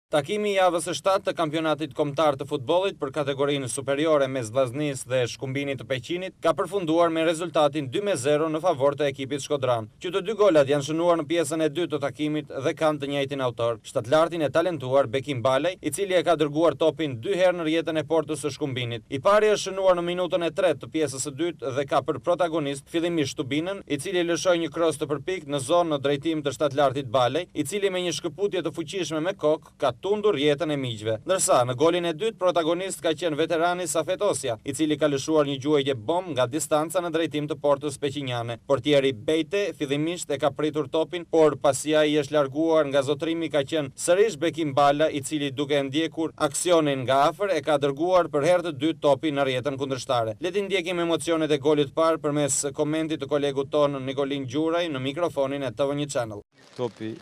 Takimi i javës së 7 të kampionatit kombëtar të futbollit për kategorinë superiore mes Vllaznisë dhe Shkumbinit të Peqinit ka përfunduar me rezultatin 2-0 në favor të ekipit shkodran, që të dy golat janë shënuar në pjesën e dytë të takimit dhe kanë të njëjtin autor, shtatlartin e talentuar Bekim Balej, i cili e ka dërguar topin 2 herë në rrjetën e portës së Shkumbinit. I pari është shënuar në minutën e 3 të pjesës së dytë dhe ka për protagonist fillimisht Tubinën, i cili lëshoi një kros të përpikt në zonë në drejtim të shtatlartit Balej, i cili me një shkëputje të fuqishme me kokë ka tundur rrjetën e miqve. Ndërsa në golin e dytë protagonist ka qenë veterani Safet Osja, i cili ka lëshuar një gjuajtje bomb nga distanca në drejtim të portës peqinjane. Portieri Bejte fillimisht e ka pritur topin, por pasi ai është larguar nga zotrimi ka qenë sërish Bekim Bala, i cili duke ndjekur aksionin nga afër e ka dërguar për herë të dytë topin në rrjetën kundërshtare. Le të ndjekim emocionet e golit parë përmes komentit të kolegut ton Nikolin Gjuraj në mikrofonin e TV1 Channel. Topi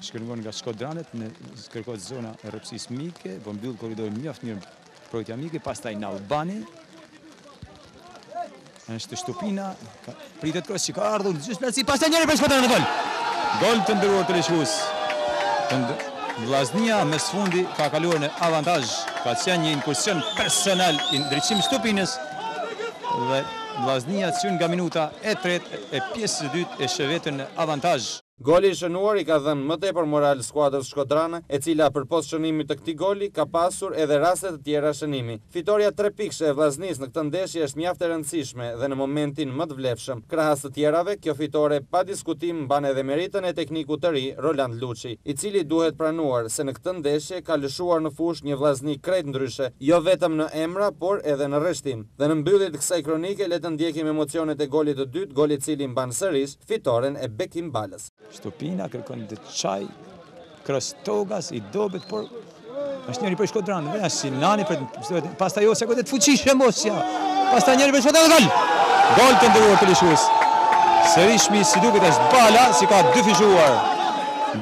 shkërngon nga Shkodranet, në kërkohet zona e rrëpsisë mike, po mbyll korridorin mjaft mirë projektja mike, pastaj në Albani. Është Shtupina, pritet kros që ka ardhur, gjysmë pastaj njëri për Shkodranin në gol. Gol të ndëruar të Lishus. Vllaznia me sfundi ka kaluar në avantazh, ka qenë një inkursion personal i ndriçimit Shtupinës dhe Vllaznia çon nga minuta e 3 e pjesës së dytë e shë veten në avantazh. Goli i shënuar i ka dhënë më tepër moral skuadrës shkodrane, e cila përpos shënimit të këtij goli ka pasur edhe raste të tjera shënimi. Fitoria 3 pikëshe e Vllaznisë në këtë ndeshje është mjaft e rëndësishme dhe në momentin më të vlefshëm. Krahas të tjerave, kjo fitore pa diskutim mban edhe meritën e teknikut të ri Roland Luçi, i cili duhet pranuar se në këtë ndeshje ka lëshuar në fushë një Vllazni krejt ndryshe, jo vetëm në emra, por edhe në rreshtim. Dhe në mbyllje të kësaj kronike le të ndjekim emocionet e golit të dytë, goli i cili mban sërish fitoren e Bekim Balës. Shtupina kërkon të çaj, kros togas i dobet, por është njëri për Shkodran, dhe si nani për pastaj ose godet fuqishëm Osja. Pastaj njëri për Shkodran gol. Gol të ndëruar të Lishus. Sërishmi si duket është Bala, si ka dy fishuar.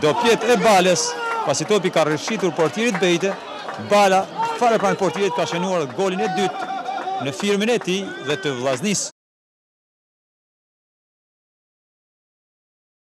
Do pjet e Balës, pasi topi ka rrshitur portierit Bejte, Bala fare pranë portierit ka shënuar golin e dytë në firmën e tij dhe të Vllaznisë.